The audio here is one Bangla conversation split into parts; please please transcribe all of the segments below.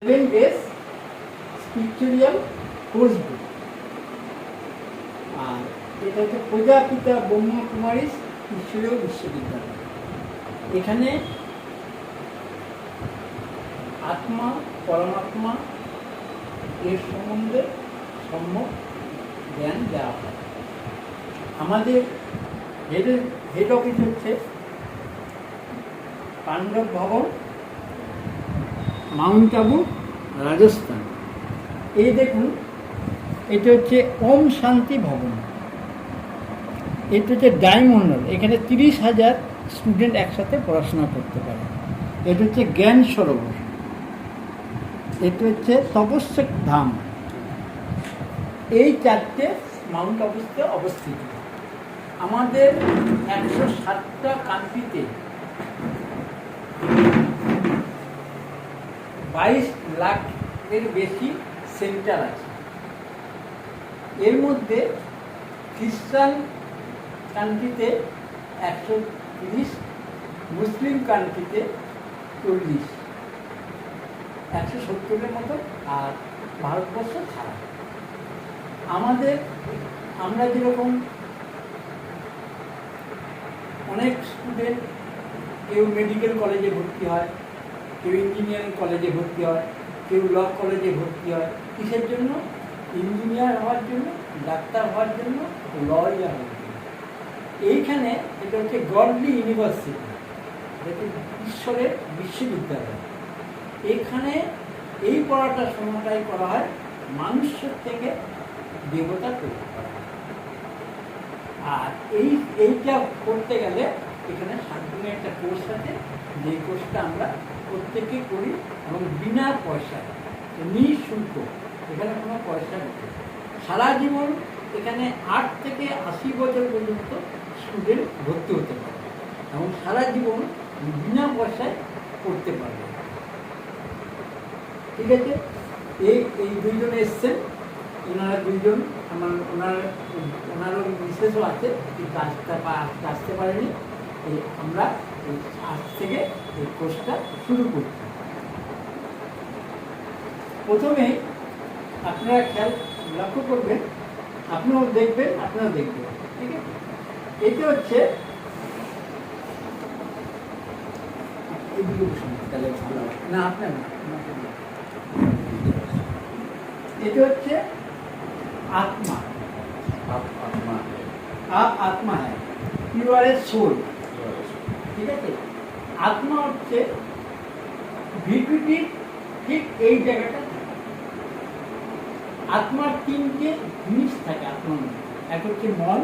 7 days স্পিরিচুয়াল কোর্স বুক। আর এটা হচ্ছে প্রজাপিতা ব্রহ্মকুমারী ঈশ্বরীয় বিশ্ববিদ্যালয়। এখানে আত্মা পরমাত্মা এর সম্বন্ধে সম্যক জ্ঞান দেওয়া হয়। আমাদের হেড অফিস হচ্ছে পাণ্ডব ভবন, মাউন্ট আবু, রাজস্থান। এই দেখুন, এটা হচ্ছে ওম শান্তি ভবন। এটা হচ্ছে ডায়মন্ড হল। এখানে 30,000 স্টুডেন্ট একসাথে পড়াশোনা করতে পারে। এটা হচ্ছে জ্ঞান সরোবর। এটা হচ্ছে তপস্যক ধাম। এই চারটে মাউন্ট আবুতে অবস্থিত। আমাদের 160টা কান্ট্রিতে 22 লাখের বেশি সেন্টার আছে। এর মধ্যে খ্রিস্টান কান্ট্রিতে 130, মুসলিম কান্ট্রিতে 40, 170-এর মতো, আর ভারতবর্ষ ছাড়া। আমরা যেরকম অনেক স্টুডেন্ট, কেউ মেডিকেল কলেজে ভর্তি হয়, কেউ ইঞ্জিনিয়ারিং কলেজে ভর্তি হয়, কেউ ল কলেজে ভর্তি হয়। কিসের জন্য? ইঞ্জিনিয়ার হওয়ার জন্য, ডাক্তার হওয়ার জন্য, লয়ার হওয়ার জন্য। এইখানে এটা হচ্ছে গডলি ইউনিভার্সিটি, এটা ঈশ্বরের বিশ্ববিদ্যালয়। এখানে এই পড়াটা সময়টাই করা হয় মানুষের থেকে দেবতা তৈরি করা হয়। আর এইটা করতে গেলে এখানে 7 দিনের একটা কোর্স আছে, যে কোর্সটা আমরা প্রত্যেকেই করি এবং বিনা পয়সায়, নিঃশুল্ক। এখানে কোনো পয়সা নেই। সারা জীবন এখানে 8 থেকে 80 বছর পর্যন্ত স্টুডেন্ট ভর্তি হতে পারে এবং সারা জীবন বিনা পয়সায় পড়তে পারবে। ঠিক আছে? এই দুইজন এসছেন, ওনারা দুইজন ওনারও বিশেষও আছে, কিন্তু আসতে পারেনি। আমরা আজ থেকে এই কোর্সটা শুরু করছি। প্রথমে আপনারা লক্ষ্য করবেন, আপনিও দেখবেন, ঠিক আছে? এটা হচ্ছে না, আপনার না, এটা হচ্ছে আত্মা। আত্মা হ্যাঁ, ইউ আর এ সোল। ঠিক আছে? আত্মা হচ্ছে ভিডিওটি ঠিক এই জায়গাটা থাকে। আত্মার 3টে জিনিস থাকে আত্মার মধ্যে। এক হচ্ছে মন,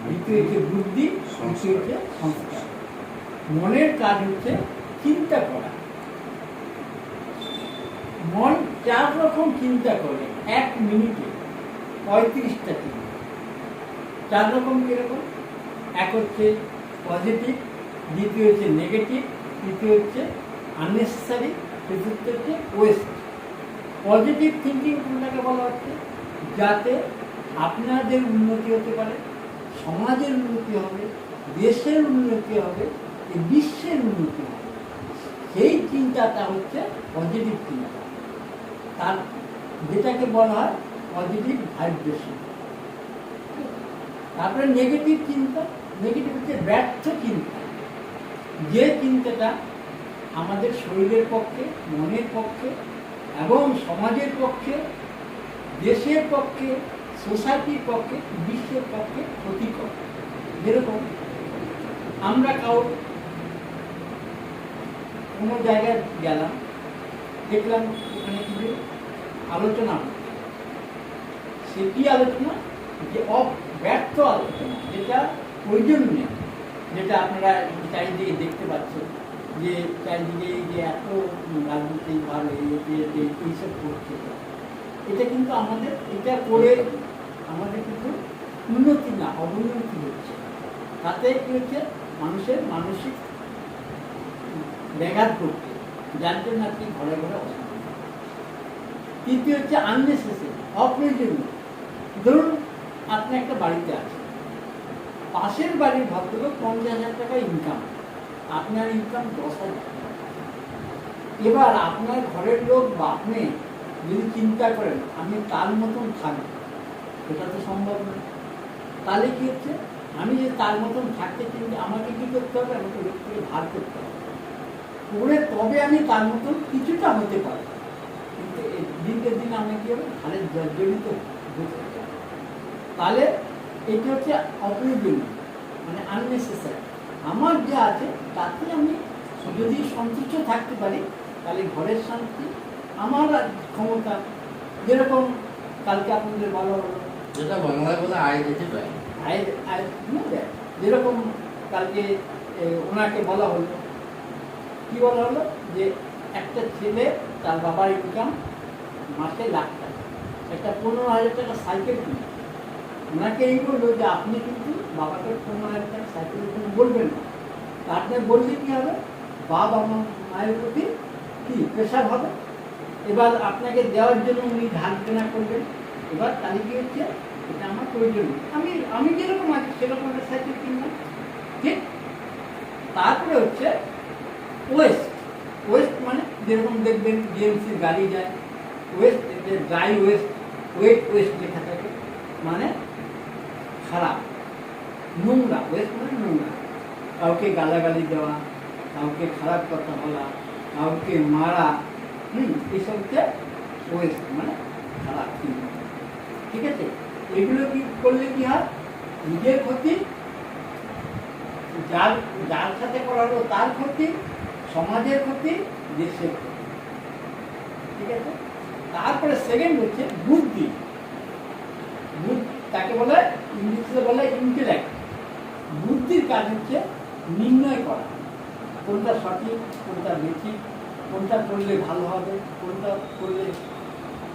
দ্বিতীয় হচ্ছে বুদ্ধি, তৃতীয় হচ্ছে সংস্কার। মনের কাজ হচ্ছে চিন্তা করা। মন 4 রকম চিন্তা করে 1 মিনিটে, 35টা চিন্তা। 4 রকম কিরকম? এক হচ্ছে পজিটিভ, দ্বিতীয় হচ্ছে নেগেটিভ, তৃতীয় হচ্ছে আননেসেসারি, চতুর্থ হচ্ছে ওয়েস্ট। পজিটিভ থিঙ্কিং কোনটাকে বলা হচ্ছে? যাতে আপনাদের উন্নতি হতে পারে, সমাজের উন্নতি হবে, দেশের উন্নতি হবে, এই বিশ্বের উন্নতি হবে, সেই চিন্তাটা হচ্ছে পজিটিভ চিন্তা। তার যেটাকে বলা হয় পজিটিভ ভাইব্রেশন। তারপরে নেগেটিভ চিন্তা। নেগেটিভ হচ্ছে ব্যর্থ চিন্তা, যে চিন্তাটা আমাদের শরীরের পক্ষে, মনের পক্ষে এবং সমাজের পক্ষে, দেশের পক্ষে, সোসাইটির পক্ষে, বিশ্বের পক্ষে ক্ষতিকর। যেরকম আমরা কোনো জায়গায় গেলাম, দেখলাম ওখানে কিছু আলোচনা হচ্ছে। সেটি আলোচনা যে ব্যর্থ আলোচনা, যেটা প্রয়োজন নেই, যেটা আপনারা চারিদিকে দেখতে পাচ্ছেন, যে চারিদিকে যে এত রাজনৈতিক ভাবে এইসব করছে। এটা কিন্তু এটা করে আমাদের কিন্তু উন্নতি না, অবনতি হচ্ছে। তাতে কি হচ্ছে? মানুষের মানসিক ব্যাঘাত করছে, যার জন্য আপনি ঘরে ঘরে অশান্তি। তৃতীয় হচ্ছে আননেসেসারি, অপ্রয়োজনীয়। ধরুন আপনি একটা বাড়িতে আছেন, পাশের বাড়ির ভদ্রলোক 50,000 টাকা ইনকাম, আপনার ইনকাম 10,000। এবার আপনার ঘরের লোক বা আপনি যদি চিন্তা করেন আমি তার মতন থাকবো, এটা তো সম্ভব নয়। তাহলে কি হচ্ছে, আমি যে তার মতন থাকতে চিন্তা আমাকে কি করতে হবে, আমাকে লোক থেকে ভার করতে হবে, করে তবে আমি তার মতন কিছুটা হতে পারবো। কিন্তু দিনকে দিন আমি কি হবে, ভারে জর্জরিত হতে হবে। তাহলে এটা হচ্ছে অপ্রয়োজনীয়, মানে আননেসেসারি। আমার যা আছে তাতে আমি যদি সন্তুষ্ট থাকতে পারি, তাহলে ঘরের শান্তি আমার ক্ষমতা। যেরকম কালকে আপনাদের বলা হলো, যেটা বাংলায় বলে আয় দিতে পারে, যেরকম কালকে ওনাকে বলা হলো, কি বলা হলো, যে একটা ছেলে তার বাবার ইনকাম মাসে লাখ টাকা, একটা 15,000 টাকা সাইকেল কিনে, ওনাকে এই বললো যে আপনি কিন্তু বাবাকে 15,000 টাকা সাইকেল কিনে বলবেন না। তা আপনি বললে কি হবে, বাবা মায়ের প্রতি কি প্রেশার হবে। এবার আপনাকে দেওয়ার জন্য উনি ধার কেনা করবেন। এবার তাহলে কি হচ্ছে, এটা আমার প্রয়োজন, আমি যেরকম আছি সেরকম একটা সাইকেল কিনলাম, ঠিক। তারপরে হচ্ছে ওয়েস্ট মানে যেরকম দেখবেন জিএমসির গাড়ি যায়, ওয়েস্ট ড্রাই ওয়েস্ট, ওয়েস্ট লেখা থাকে, মানে খারাপ নোংরা, ওয়েস্ট মানে নোংরা। কাউকে গালাগালি দেওয়া, কাউকে খারাপ কথা বলা, কাউকে মারা, এইসবকে ওয়েস্ট মানে খারাপ চিন্তা, ঠিক আছে। এগুলো কি করলে কি হয়, নিজের ক্ষতি, যার সাথে করা হলো তার ক্ষতি, সমাজের ক্ষতি, দেশের ক্ষতি, ঠিক আছে। তারপরে সেকেন্ড হচ্ছে বুদ্ধি। তাকে বলে ইংলিশে বলে ইন্টেলেক্ট। বুদ্ধির কাজ হচ্ছে নির্ণয় করা, কোনটা সঠিক, কোনটা বেঠিক, কোনটা করলে ভালো হবে, কোনটা করলে,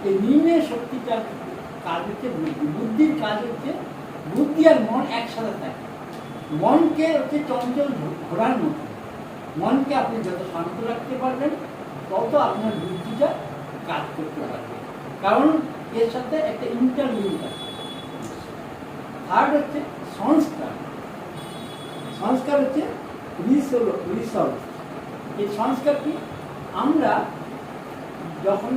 এই নির্ণয় শক্তিটার কাজ হচ্ছে বুদ্ধি। বুদ্ধির কাজ হচ্ছে, বুদ্ধি আর মন একসাথে থাকে। মনকে হচ্ছে চঞ্চল ঘোড়ার মতো, মনকে আপনি যত শান্ত রাখতে পারবেন তত আপনার বুদ্ধিটা কাজ করতে পারবে, কারণ এর সাথে একটা ইন্টারলিঙ্ক আছে। থার্ড হচ্ছে সংস্কার। সংস্কার হচ্ছে রিসলভ। এই সংস্কার কি, আমরা যখন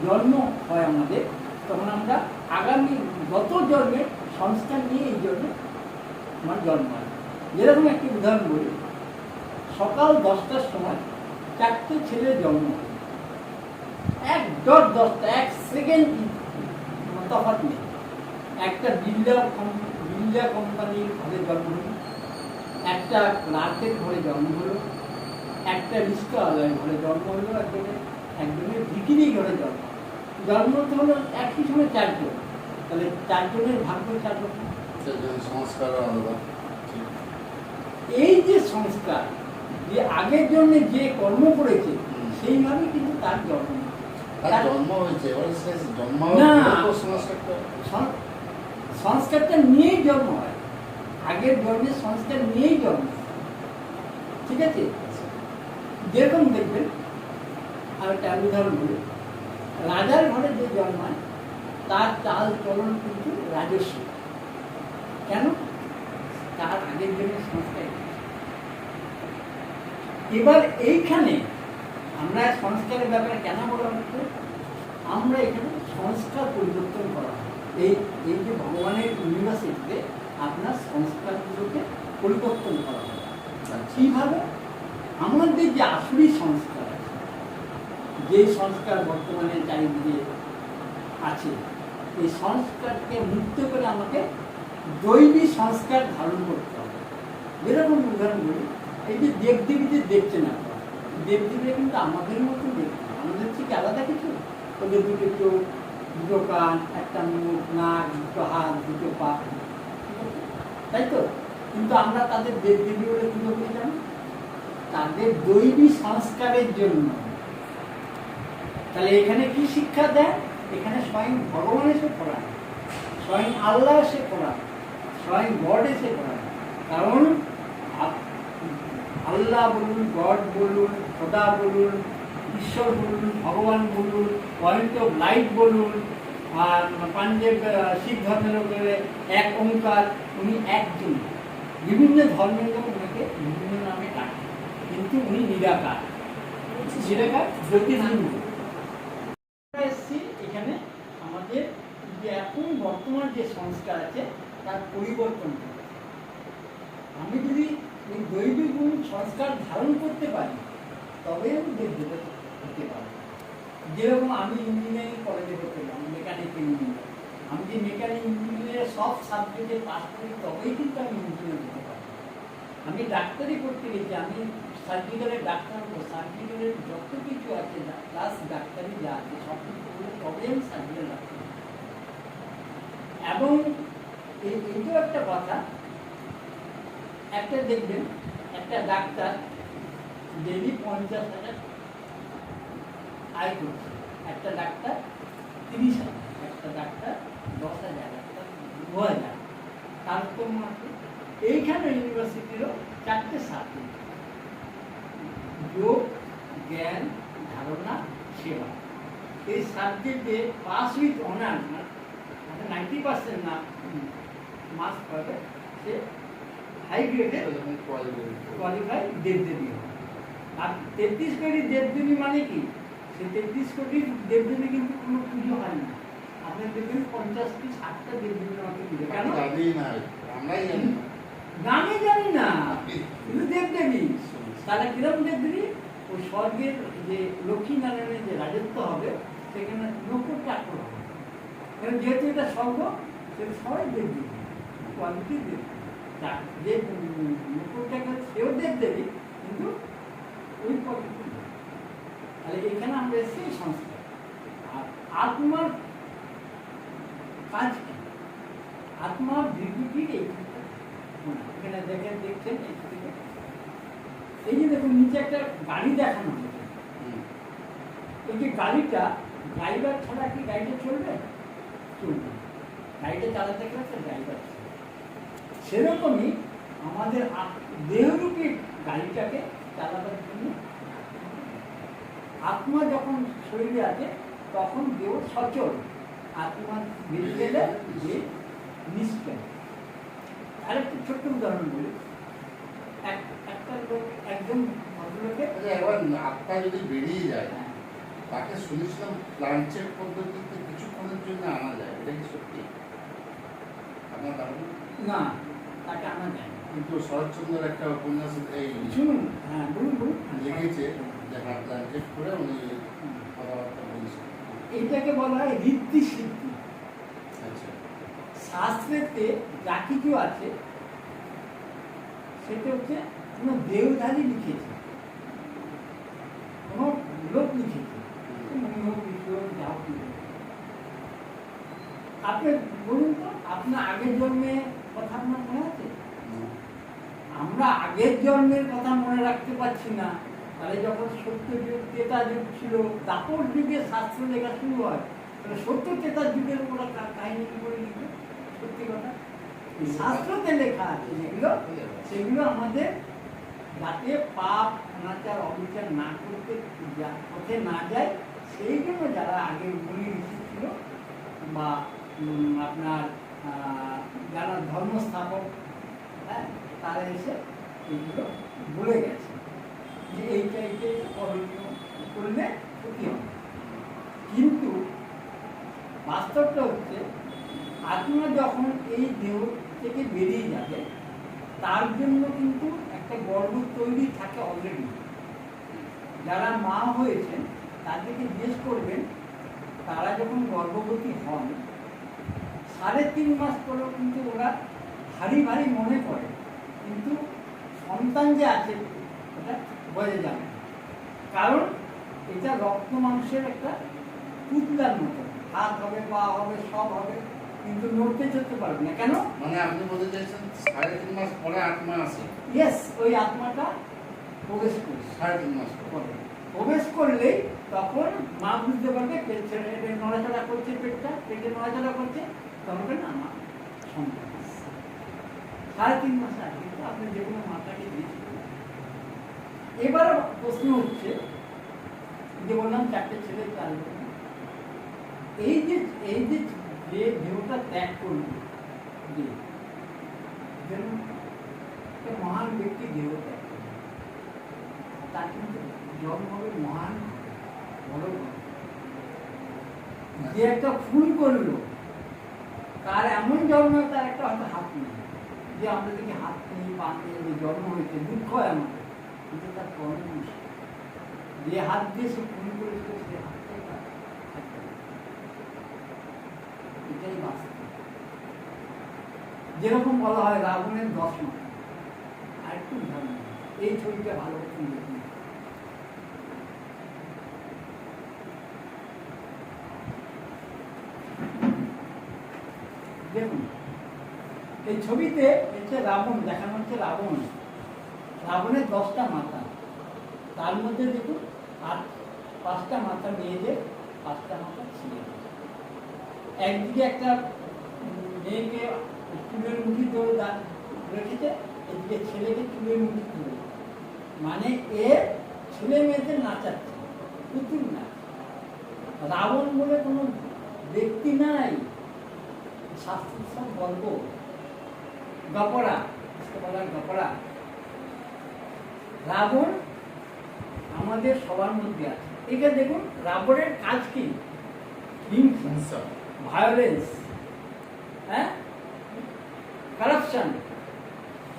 জন্ম হয় আমাদের, তখন আমরা আগামী গত জন্মের সংস্কার নিয়ে এই জন্মে আমার জন্ম হয়। যেরকম একটি উদাহরণ বলি, সকাল 10টার সময় 4টে ছেলের জন্ম হয়, 1 সেকেন্ড তফাৎ নেই। একটা বিল্লা কোম্পানির ঘরে জন্ম হলো, একটা ক্লার্কের ঘরে জন্ম হলো, একটা রিস্কাওয়ালার ঘরে জন্ম হলো, একজনের ভিকিরি ঘরে জন্ম তো হলো একই সময় 4জন, তাহলে 4জনের ভাগ্য 4 রকম। সংস্কার আলাদা। এই যে সংস্কার, যে আগের জন্য যে কর্ম করেছে সেইভাবে কিন্তু তার জন্ম হয়েছে, সংস্কারটা নিয়েই জন্ম হয়, আগের জন্মের সংস্কার নিয়েই জন্ম হয়, ঠিক আছে। যেরকম দেখবেন, আর একটা উদাহরণ বলি, রাজার ঘরে যে জন্মায় তার চাল চলন কিন্তু রাজস্ব। কেন? তার আগের জন্মের সংস্কার। এবার এইখানে আমরা সংস্কারের ব্যাপারে কেন বলা হচ্ছে, আমরা এখানে সংস্কার পরিবর্তন করা হয়। এই যে ভগবানের ইউনিভার্সিটিতে আপনার সংস্কারগুলোকে পরিবর্তন করা হয়। কীভাবে? আমাদের যে আসুরি সংস্কার আছে, যে সংস্কার বর্তমানে চারিদিকে আছে, এই সংস্কারকে মুক্ত করে আমাকে দৈবী সংস্কার ধারণ করতে হবে। যেরকম উদাহরণ বলি, এই যে দেবদেবীদের দেখছেন আপনারা, দেবদেবীরা কিন্তু আমাদের মতো দেখছে, আমাদের থেকে আলাদা কিছু। ওদের 2টো চোখ, 2টো কান, একটা মুখ, নাক, 2টো হাত, 2টো পা, তাই তো। কিন্তু আমরা তাদের দেবদেবী বলে পুজো করি জানি, তাদের দৈবী সংস্কারের জন্য। তাহলে এখানে কি শিক্ষা দেয়? এখানে স্বয়ং ভগবান এসে পড়ায়, স্বয়ং আল্লাহ এসে পড়ায়, স্বয়ং গড এসে পড়ায়। কারণ আল্লাহ বলুন, গড বলুন, খোদা বলুন, ঈশ্বর বলুন, ভগবান বলুন, পয়েন্ট অফ লাইট বলুন, আর পাঞ্জাব শিখ ধর্মের লোকের এক ওঙ্কার, উনি একজন। বিভিন্ন ধর্মের লোক ওনাকে বিভিন্ন নামে ডাকে, কিন্তু উনি নিরাকার। যেটা জ্যোতির্লিঙ্গ। আমরা এসেছি এখানে আমাদের যে এখন বর্তমান যে সংস্কার আছে তার পরিবর্তন করতে। আমি যদি এই দৈবিক গুণ সংস্কার ধারণ করতে পারি তবে আমি দেবদেবতা হতে পারবো। যেরকম আমি ইঞ্জিনিয়ারিং কলেজে করতে পারি, মেকানিক ইঞ্জিনিয়ার, আমি যে মেকানিক ইঞ্জিনিয়ারের সব সাবজেক্টে পাস করি তবেই কিন্তু আমি ইঞ্জিনিয়ার হতে পারি। আমি ডাক্তারি করতে গেছি, আমি সার্জিক্যালের ডাক্তার হবো, সার্জিক্যালের যত কিছু আছে প্লাস ডাক্তারি যা আছে সব কিছু করলে তবে আমি সার্জিক্যাল ডাক্তার হবো। এবং এইটাও একটা কথা, একটা দেখবেন একটা ডাক্তার ডেলি 50,000 আয় করছে, একটা ডাক্তার 30,000, একটা ডাক্তার 10,000, একটা 2,000, তারতম্য আছে। এইখানে ইউনিভার্সিটিরও 4টে সাবজেক্ট: যোগ, জ্ঞান, ধারণা, সেবা। এই সাবজেক্টে পাস উইথ অনার, মানে 90% না মার্কস পাবে, সে হাই গ্রেডে কোয়ালিফাই দেবদেবী হবে। আর 33 কোটি দেবদেবী মানে কি? সে 33 কোটি দেবদেবী কিন্তু কোনো পুজো হয় না। আপনি দেখবেন 50 কি 60টা দেবদেবী আমাকে দিবে। কেন? আমরাই জানি না, নামই জানি না, কিন্তু দেবদেবী। তাহলে কিরকম দেবদেবী? ওই স্বর্গের যে লক্ষ্মী নারায়ণের যে রাজত্ব হবে সেখানে নকুরটা আক্রমণ হবে। এবং যেহেতু এটা স্বর্গ, সেটা সবাই দেবদেবী, কোয়ালিটি দেবী। যে মুকুটটাকে সেও দেবদেবী, কিন্তু ওই কোয়ালিটি। তাহলে এখানে আমরা এসেছি সংস্কার। আর আত্মার কাজ কি? আত্মার ডিউটি এইখানটা। এখানে দেখছেন এই যে দেখুন নিচে একটা গাড়ি দেখানো হয়েছে। এই যে গাড়িটা, ড্রাইভার ছাড়া কি গাড়িটা চলবে? চলবে। গাড়িটা চালাতে গেলে একটা ড্রাইভার। সেরকমই আমাদের দেহরূপী গাড়িটাকে চালাবার জন্য আত্মা যখন শরীরে আছে তখন দেহ সচল, আত্মা বেরিয়ে গেলে যে নিষ্ক্রিয়। আরেকটা ছোট্ট উদাহরণ বলি। একটা লোক, একজন ভদ্রলোকে, আত্মা যদি বেরিয়ে যায় তাকে শুনেছিলাম প্লান্টের পদ্ধতিতে কিছুক্ষণের জন্য আনা যায়, এটা কি সত্যি? আপনার ধারণা? না, তাকে আনা যায় না। কিন্তু শরৎচন্দ্রের একটা উপন্যাস এই শুনুন, হ্যাঁ বলুন বলুন, লিখেছে যে প্লান্টেড করে উনি কথাবার্তা বলছেন। এইটাকে বলা হয় ঋদ্ধি সিদ্ধি। আচ্ছা, শাস্ত্রেতে যা কিছু আছে সেটা হচ্ছে কোনো দেহধারী লিখেছে, কোনো লোক লিখেছে, আপনি বলুন তো, আপনার আগের জন্মে কথা আপনার মনে আছে? আমরা আগের জন্মের কথা মনে রাখতে পারছি না। তাহলে যখন সত্য যুগ, ত্রেতা যুগ ছিল, দাপর যুগে শাস্ত্র লেখা শুরু হয়, তাহলে সত্য ত্রেতা যুগের ওরা কাহিনী কি করে লিখবে? সত্যি কথা, শাস্ত্রতে লেখা আছে যেগুলো, সেগুলো আমাদের যাতে পাপ অনাচার অবিচার না করতে পথে না যায়, সেই জন্য যারা আগে মুনি ঋষি ছিল বা আপনার যারা ধর্মস্থাপক, হ্যাঁ, তারা এসে এইগুলো বলে গেছে যে এইটা করণীয় করলে ক্ষতি হবে। কিন্তু বাস্তবটা হচ্ছে আত্মা যখন এই দেহ থেকে বেরিয়ে যাবে তার জন্য কিন্তু একটা গর্ভ তৈরি থাকে অলরেডি। যারা মা হয়েছেন তাদেরকে জিজ্ঞেস করবেন, তারা যখন গর্ভবতী হন 3.5 মাস পরেও কিন্তু ওরা ভারী ভারী মনে করে, কিন্তু সন্তান যে আছে এটা বোঝা যাবে না। কারণ এটা রক্ত মাংসের একটা পুতলার মতো, হাত হবে, পা হবে, সব হবে, কিন্তু নড়তে চলতে পারবে না। কেন? মানে আপনি বলতে চাইছেন 3.5 মাস পরে আত্মা আসে? ইয়েস, ওই আত্মাটা প্রবেশ করবে। 3.5 মাস পরে প্রবেশ করলেই তখন মা বুঝতে পারবে নড়াচড়া করছে, পেটে নড়াচড়া করছে, তখন না আমার সন্তান। 3.5 মাস আগে কিন্তু আপনি যে কোনো মাতাকে দিয়েছিলেন। এবার প্রশ্ন হচ্ছে যে বললাম 4টে ছেলে 4 মেয়ে, এই যে দেহটা ত্যাগ করবে, মহান ব্যক্তি দেহ ত্যাগ করবে, তার কিন্তু জন্ম হবে মহান বড় ঘটনা। যে একটা ফুল করলো তার এমন জন্ম, তার একটা হয়তো হাত নেই, যে আমরা দেখি হাত নেই পা নেই, যে জন্ম হয়েছে দুঃখ হয় আমাদের, কিন্তু তার কর্ম মুশকিল। যে হাত দিয়ে সে ফুল করেছিল সে হাতটাই তার থাকবে না। এটাই বাস্তব। যেরকম বলা হয় রাবণের 10 মাথা। আর একটু উদাহরণ দিই। এই ছবিটা ভালো করে দেখুন। দেখুন এই ছবিতে হচ্ছে রাবণ দেখানো হচ্ছে। রাবণের 10টা মাথা, তার মধ্যে দেখুন আর 5টা মাথা মেয়েদের, 5টা মাথা ছেলেদের। একদিকে একটা মেয়েকে চুলের মুঠি ধরে রেখেছে, এদিকে ছেলেকে চুলের মুঠি ধরে, মানে এ ছেলে মেয়েদের নাচাচ্ছে, পুতুল না। রাবণ বলে কোনো ব্যক্তি নাই, শাস্ত্রের সব গল্প, গপরা বলার গপরা। রাবণ আমাদের সবার মধ্যে আছে। এটা দেখুন রাবণের কাজ কি? হিংসা, ভায়োলেন্স, হ্যাঁ, কারাপশন,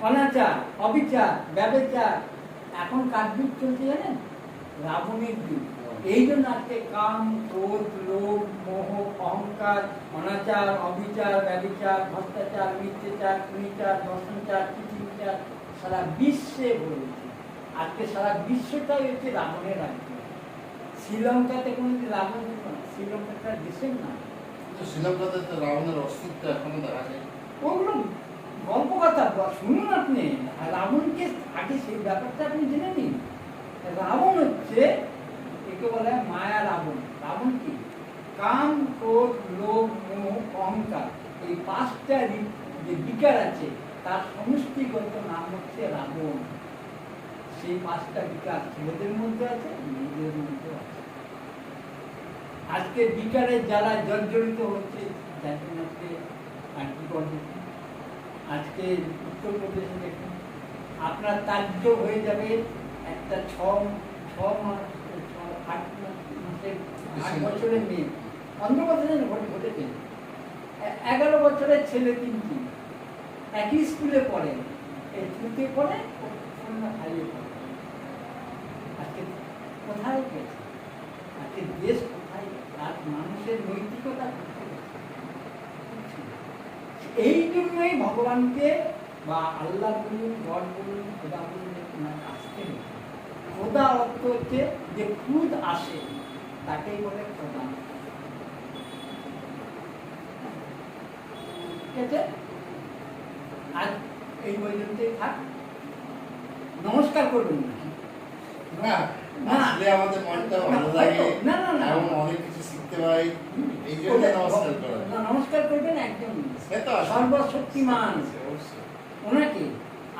অনাচার, অবিচার, ব্যভিচার। এখন কার যুগ চলছে জানেন? রাবণের যুগ। এই জন্য আজকে কাম, ক্রোধ, লোভ, মোহ, অহংকার, অনাচার, অবিচার, ব্যভিচার, ভ্রষ্টাচার, মিথ্যাচার, কুমিচার, দর্শনচার, চিচিচার সারা বিশ্বে বলেছে। আজকে সারা বিশ্বটাই হচ্ছে রাবণের রাজ্য। শ্রীলঙ্কাতে কোনো রাবণ ছিল না, শ্রীলঙ্কাটা দেশের না। শ্রীলঙ্কাতে তো রাবণের অস্তিত্ব এখনো দেখা যায়। ওগুলো গল্প কথা শুনুন আপনি। রাবণকে আগে সেই ব্যাপারটা আপনি জেনে নিন। রাবণ হচ্ছে, একে বলা হয় মায়া রাবণ। রাবণ কি? কাম, ক্রোধ, লোভ, মোহ, অহংকার, এই 5টা যে বিকার আছে তার সমষ্টিগত নাম হচ্ছে রাবণ। সেই 5টা বিকার ছেলেদের মধ্যে আছে, মেয়েদের মধ্যে আছে। আজকে বিকারে যারা জর্জরিত হচ্ছে, যার জন্য আজকে উত্তরপ্রদেশে দেখুন আপনার তাজ্য হয়ে যাবে একটা 8 বছরের মেয়ে, 15 বছরের ঘটেছে, 11 বছরের ছেলে 3টি, একই স্কুলে পড়ে, এই ছুটে পড়ে, হারিয়ে পড়ে। আজকে কোথায় গেছে? আজকে দেশ কোথায়? আর মানুষের নৈতিকতা কোথায় গেছে? এই জন্যই ভগবানকে বা আল্লাহ বলুন, গড বলুন, খোদা বলুন, আসতে হবে। খোদা অর্থ হচ্ছে যে খুদ আসে, তাকেই বলে খোদা। ঠিক আছে, আজ এই পর্যন্তই থাক। নমস্কার করবেন না। আসলে আমাদের মনটা ভালো লাগে, এবং অনেক কিছু শিখতে পাই, এই জন্য নমস্কার করা। নমস্কার করবেন একজন সর্বশক্তিমান ওনাকে।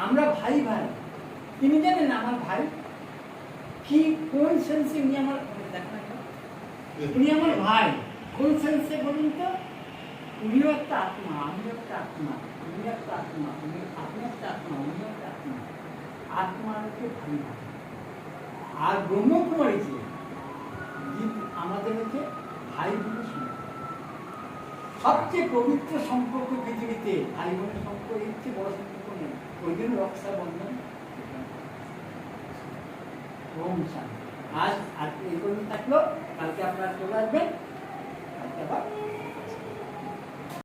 আমরা ভাই ভাই, তিনি জানেন আমার ভাই কি, কোন সেন্সে উনি আমার, উনি আমার ভাই কোন সেন্সে বলুন তো? উনিও একটা আত্মা, আমিও একটা আত্মা, উনি একটা আত্মা, উনি আপনি একটা আত্মা, উনিও একটা আত্মা। আত্মাকে ভাই ভাই। আর ব্রহ্মকুমারী যে আমাদের হচ্ছে ভাই বোনের সম্পর্ক, সবচেয়ে পবিত্র সম্পর্ক পৃথিবীতে। ভাই বোনের সম্পর্ক এর চেয়ে বড় সম্পর্ক নেই। ওই জন্য রক্ষা বন্ধন। ওম শান্তি। আজ এই পর্যন্ত থাকলো, কালকে আপনারা চলে আসবেন, কালকে আবার